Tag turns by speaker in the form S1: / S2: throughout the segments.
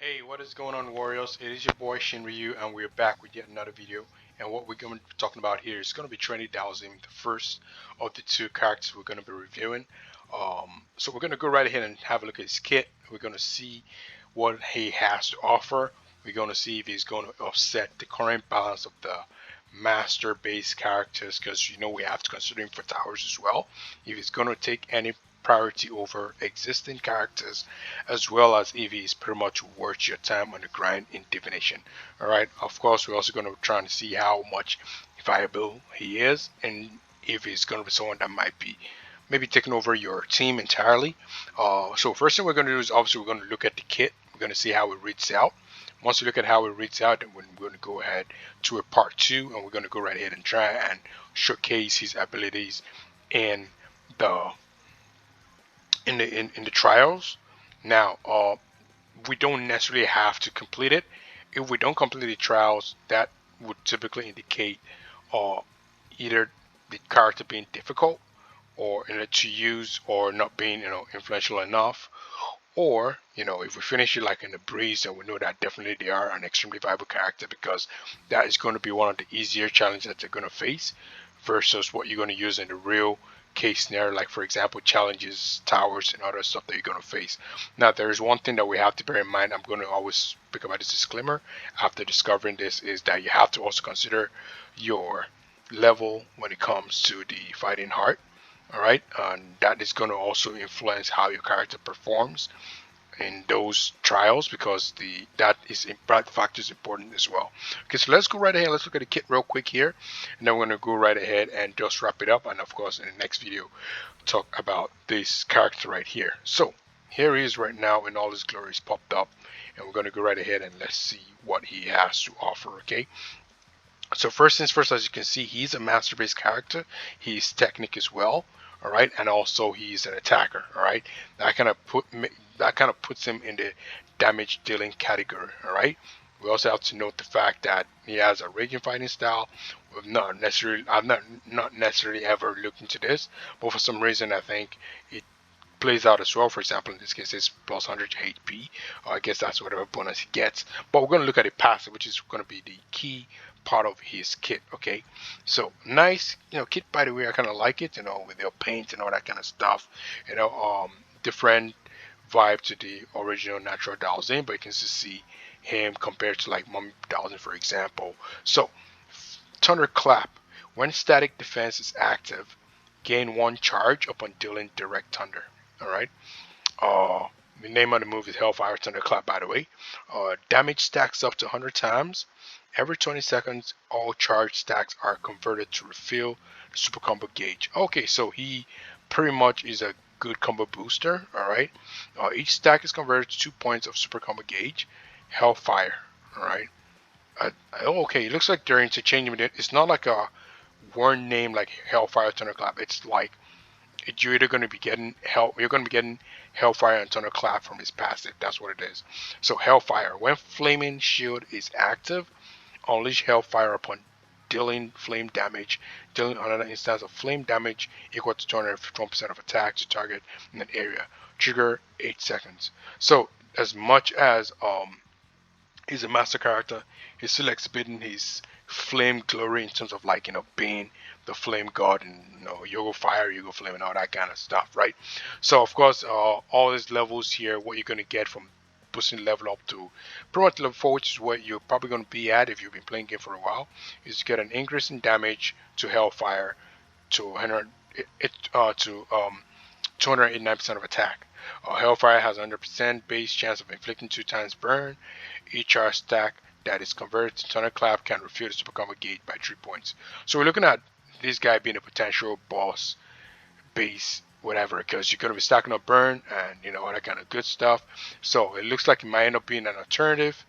S1: Hey, what is going on, Warriors? It is your boy Shin Ryu, and we're back with yet another video. And what we're going to be talking about here is going to be Trinity Dhalsim, the first of the two characters we're going to be reviewing. So we're going to go right ahead and have a look at his kit. We're going to see what he has to offer. We're going to see if he's going to offset the current balance of the master base characters, because we have to consider him for towers as well. If he's going to take any priority over existing characters, as well as if he's pretty much worth your time on the grind in divination. All right, of course we're also going to try to see how much viable he is, and if he's going to be someone that might be maybe taking over your team entirely. So first thing we're going to do is obviously we're going to look at the kit. We're going to see how it reads out. Once we look at how it reads out, then we're going to go ahead to a part two, and we're going to go right ahead and try and showcase his abilities in the in the trials. Now, we don't necessarily have to complete it. If we don't complete the trials, that would typically indicate uh, either the character being difficult or to use, or not being influential enough, or if we finish it like in the breeze, then we know that definitely they are an extremely viable character, because that is going to be one of the easier challenges that they're going to face versus what you're going to use in the real case scenario, like for example challenges, towers, and other stuff that you're going to face. Now there is one thing that we have to bear in mind. I'm going to always speak about this disclaimer after discovering this, is that you have to also consider your level when it comes to the fighting heart. All right, and that is going to also influence how your character performs in those trials, because that factor is important as well. Okay, so let's go right ahead. Let's look at the kit real quick here, and then we're going to go right ahead and just wrap it up. And of course, in the next video, talk about this character right here. So here he is right now in all his glories popped up, and we're going to go right ahead and let's see what he has to offer. Okay, so first things first, as you can see, he's a master base character. He's technic as well. All right, and also he's an attacker. All right, that kind of puts him in the damage dealing category. All right. We also have to note the fact that he has a raging fighting style. I've not necessarily ever looked into this, but for some reason I think it plays out as well. For example, in this case, it's plus 100 HP. I guess that's whatever bonus he gets. But we're going to look at the passive, which is going to be the key part of his kit. Okay, so nice, kit. By the way, I kind of like it. With your paint and all that kind of stuff. Different vibe to the original natural Dhalsim, but you can just see him compared to like Mummy Dhalsim, for example. So, Thunderclap. When static defense is active, gain one charge upon dealing direct thunder. All right. Uh, the name of the move is Hellfire Thunderclap, by the way. Damage stacks up to 100 times. Every 20 seconds, all charge stacks are converted to refill the super combo gauge. Okay, so he pretty much is a good combo booster. All right. Each stack is converted to 2 points of super combo gauge. Hellfire. All right. Okay, it looks like they're interchanging it. It's not like a word name like Hellfire Thunderclap. It's like you're either going to be getting you're going to be getting Hellfire and Thunderclap from his passive. That's what it is. So Hellfire, when Flaming Shield is active, unleash Hellfire upon dealing flame damage. Dealing another instance of flame damage equal to 250% of attack to target in an area. Trigger 8 seconds. So as much as he's a master character, he's still exhibiting his flame glory in terms of like being the flame god, and you go fire, you go flame, and all that kind of stuff, right? So of course, all these levels here, what you're gonna get from boosting level up to pretty much level 4, which is what you're probably gonna be at if you've been playing game for a while, is you get an increase in damage to Hellfire to 100 to 289% of attack. Hellfire has 100% base chance of inflicting 2 times burn. Each charge stack that is converted to Thunderclap can refill the super combo gauge by 3 points. So we're looking at this guy being a potential boss base whatever, because you're going to be stacking up burn and all that kind of good stuff. So it looks like it might end up being an alternative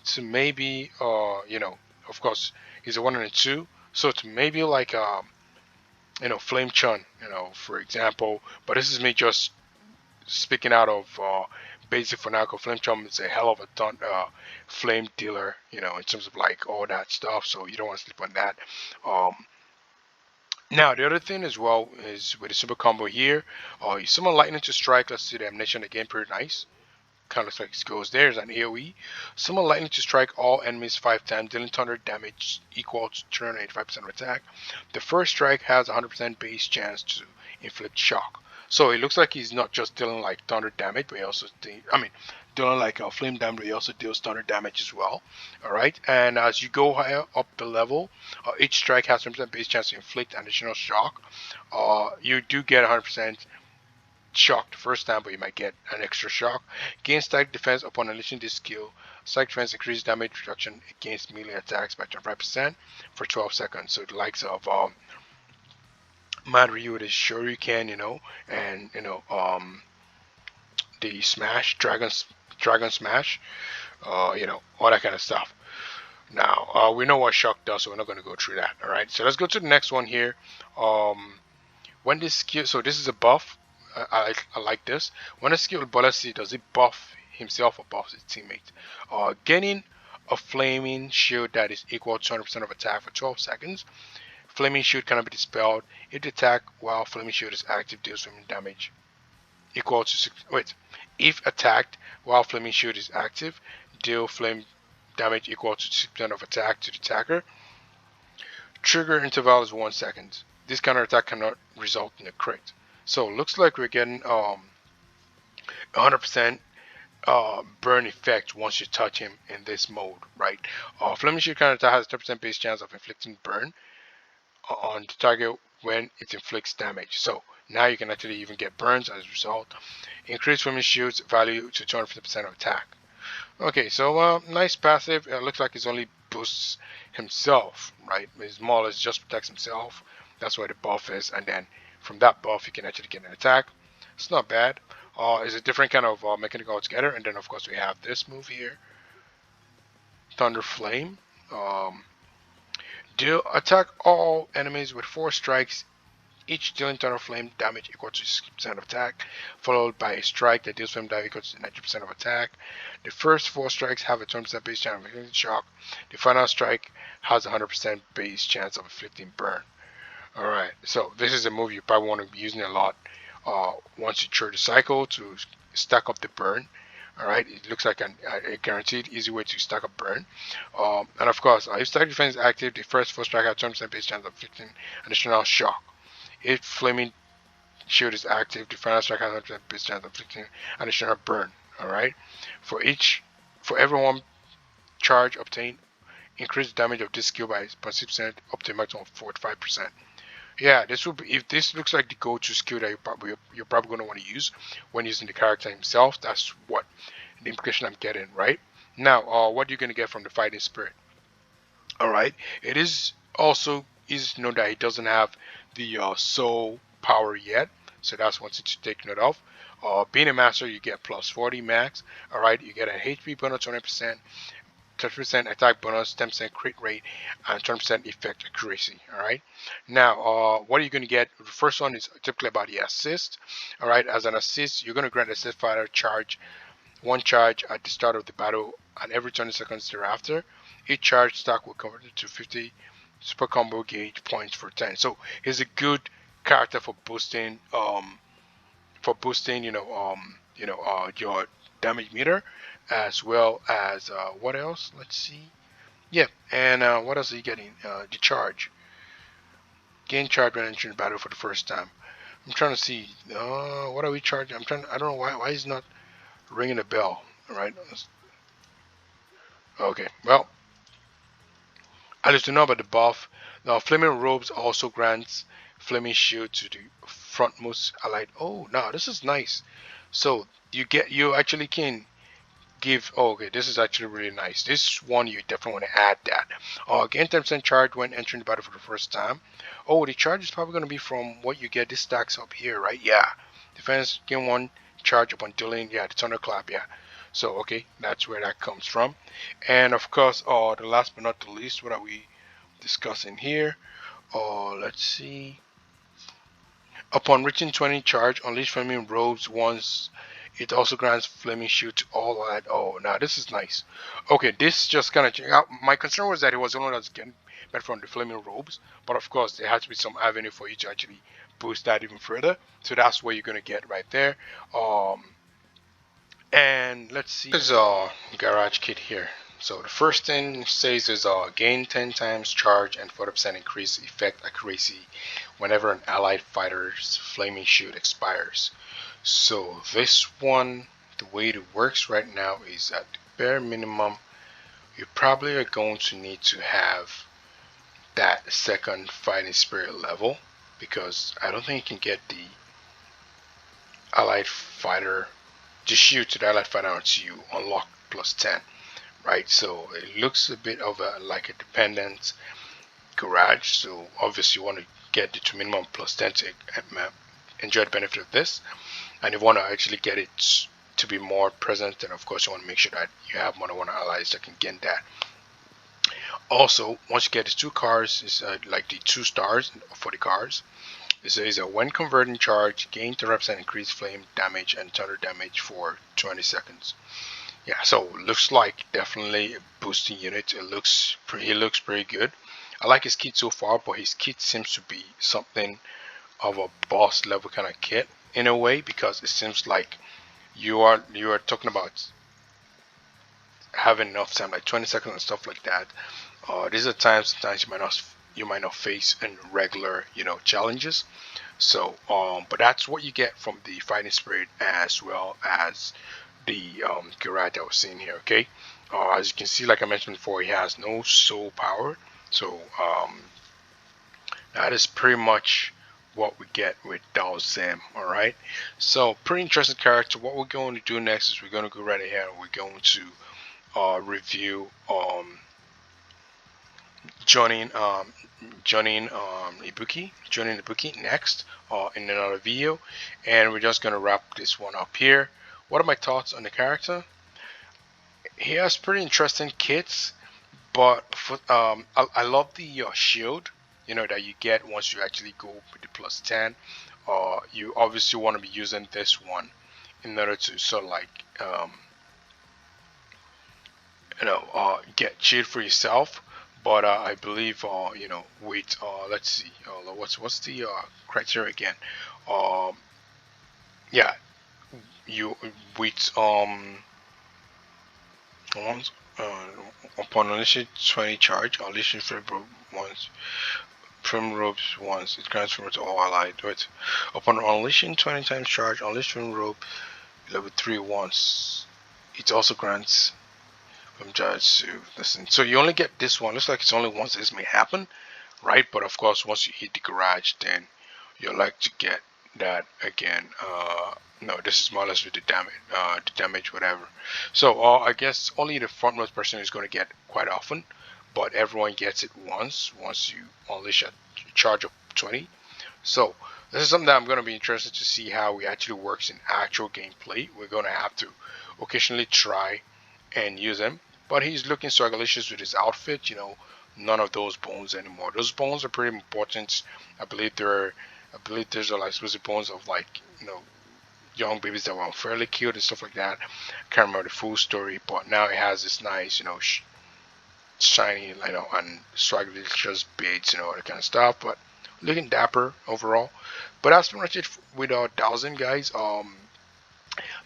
S1: to maybe of course he's a 1 and a 2, so to maybe like Flame Chun, for example. But this is me just speaking out of basic fanatical. Flame Chum is a hell of a flame dealer, in terms of like all that stuff. So you don't want to sleep on that. Um, Now the other thing as well is with the super combo here, you summon lightning to strike. Let's see the ammunition again, pretty nice. kind of like goes. There's an AoE. Summon lightning to strike all enemies 5 times, dealing thunder damage equal to 285% of attack. The first strike has 100% base chance to inflict shock. So it looks like he's not just dealing like thunder damage, but he also, dealing like a flame damage, but he also deals thunder damage as well. All right, and as you go higher up the level, each strike has 100% base chance to inflict additional shock. You do get 100% shock the first time, but you might get an extra shock. Gain static defense upon unleashing this skill. Static defense increases damage reduction against melee attacks by 25% for 12 seconds. So the likes of Mad Ryu with his Shoryuken, and the Smash Dragon Smash, all that kind of stuff. Now we know what shock does, so we're not going to go through that. All right, so let's go to the next one here. Um, when this skill, so this is a buff. I like this. When a skill ability does it buff himself or buffs his teammate? Gaining a flaming shield that is equal to 100% of attack for 12 seconds. Flaming shield cannot be dispelled. If the attack while flaming shield is active deals flaming damage equal to six. Wait, if attacked while flaming shield is active, deal flame damage equal to 6% of attack to the attacker. Trigger interval is 1 second. This counter attack cannot result in a crit. So looks like we're getting 100% burn effect once you touch him in this mode, right? Flaming Shield counter attack has a 10% base chance of inflicting burn on the target when it inflicts damage. So now you can actually even get burns as a result. Increase Flaming Shield's value to 250% of attack. Okay, so nice passive. It looks like it only boosts himself, right? It's more or less just protects himself. That's where the buff is, and then from that buff you can actually get an attack. It's not bad. It's a different kind of mechanic altogether. And then of course we have this move here, Thunder Flame. Um, Deal attack all enemies with 4 strikes, each dealing Thunder Flame damage equal to 60% of attack, followed by a strike that deals flame damage equal to 90% of attack. The first 4 strikes have a 20% base chance of inflicting shock. The final strike has a 100% base chance of inflicting burn. Alright, so this is a move you probably want to be using a lot once you trigger the cycle to stack up the burn. Alright, it looks like a guaranteed easy way to stack up burn. And of course, if static defense is active, the first 4 strike has 20% base chance of inflicting additional shock. If flaming shield is active, the final strike has 100% base chance of inflicting additional burn. Alright, for every one charge obtained, increase the damage of this skill by 0.6% up to a maximum of 45%. Yeah, this will be, if this looks like the go-to skill that you're probably going to want to use when using the character himself. That's what the implication I'm getting, right? Now, what you're going to get from the fighting spirit. All right, it is also easy to know that it doesn't have the soul power yet, so that's one thing to take note of. Being a master, you get plus 40 max. All right, you get an HP bonus 20%, 30% attack bonus, 10% crit rate, and 20% effect accuracy. All right. Now, what are you going to get? The first one is typically about the assist. All right. As an assist, you're going to grant assist fighter charge, one charge at the start of the battle, and every 20 seconds thereafter. Each charge stack will convert it to 50 super combo gauge points for 10. So he's a good character for boosting your damage meter, as well as what else? Let's see. Yeah, and what else are you getting? The charge. Gain charge when entering the battle for the first time. I'm trying to see. What are we charging? I don't know why is not ringing a bell. All right. Okay. Well, at least to know about the buff. Now, flaming robes also grants flaming shield to the frontmost allied. Oh, now this is nice. So you actually can give. Oh, okay, this is actually really nice. This one you definitely want to add that. Gain 10% charge when entering the battle for the first time. Oh, the charge is probably going to be from what you get. This stacks up here, right? Yeah. Defense gain 1 charge upon dealing. Yeah, the thunderclap. Yeah. So okay, that's where that comes from. And of course, the last but not the least, what are we discussing here? Let's see. Upon reaching 20 charge, unleash flaming robes once. It also grants flaming shield to all allied. Oh, now this is nice. Okay, this just kind of. My concern was that it was only that's getting better from the flaming robes, but of course there has to be some avenue for you to actually boost that even further. So that's what you're gonna get right there. Um, And let's see. There's a garage kit here. So the first thing says is gain 10 times charge and 40% increase effect accuracy whenever an allied fighter's flaming shield expires. So this one, the way it works right now is at the bare minimum, you probably are going to need to have that second fighting spirit level, because I don't think you can get the allied fighter, the shield to the allied fighter until you unlock plus 10, right? So it looks a bit of a like a dependent garage. So obviously you want to get it to minimum plus 10 to enjoy the benefit of this. And if you want to actually get it to be more present, then of course you want to make sure that you have more than one allies that can get that. Also, once you get the two cars, it's like the 2 stars for the cars. It says when converting charge, gain 30% increased flame damage and thunder damage for 20 seconds. Yeah, so looks like definitely a boosting unit. He looks pretty good. I like his kit so far, but his kit seems to be something of a boss level kind of kit in a way, because it seems like you are talking about having enough time, like 20 seconds and stuff like that. These are times sometimes you might not face in regular challenges. So but that's what you get from the fighting spirit as well as the garage that was seen here. Okay, as you can see, like I mentioned before, he has no soul power. So that is pretty much what we get with Dhalsim. All right, so pretty interesting character. What we're going to do next is we're going to go right ahead and we're going to review joining joining Ibuki next in another video, and we're just gonna wrap this one up here. What are my thoughts on the character? He has pretty interesting kits, but I love the shield. That you get once you actually go with the plus 10. You obviously want to be using this one in order to sort of like get cheat for yourself. But I believe with let's see, what's the criteria again? Um, yeah, you with once upon unleashing 20 charge, unleashing flame robe once. Flame robes once it grants from to all allied. Wait, upon unleashing 20 times charge, unleash flame robe level 3 once. It also grants from judge to listen. So you only get this one. Looks like it's only once this may happen, right? But of course, once you hit the garage, then you're like to get that again. No, this is more or less with the damage, whatever. So I guess only the frontmost person is going to get quite often, but everyone gets it once you unleash a charge of 20. So this is something that I'm going to be interested to see how it actually works in actual gameplay. We're going to have to occasionally try and use him, but he's looking swagalicious with his outfit. None of those bones anymore. Those bones are pretty important. I believe those are like supposed to be bones of like young babies that were unfairly killed and stuff like that. I can't remember the full story, but now it has this nice shiny and swagalicious bits all that kind of stuff. But looking dapper overall. But that's pretty much it with Dhalsim, guys.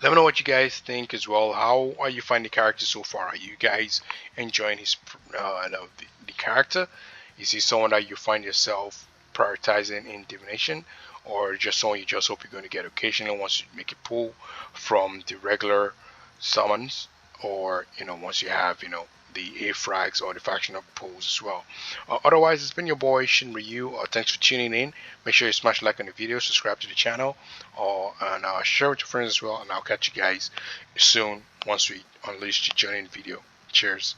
S1: Let me know what you guys think as well. How are you finding the character so far? Are you guys enjoying his the character? Is he someone that you find yourself prioritizing in divination, or just someone you just hope you're going to get occasionally once you make a pull from the regular summons, or once you have the A frags or the faction up pulls as well. Otherwise, it's been your boy Shin Ryu. Thanks for tuning in. Make sure you smash like on the video, subscribe to the channel, and share with your friends as well. And I'll catch you guys soon once we unleash the journey video. Cheers.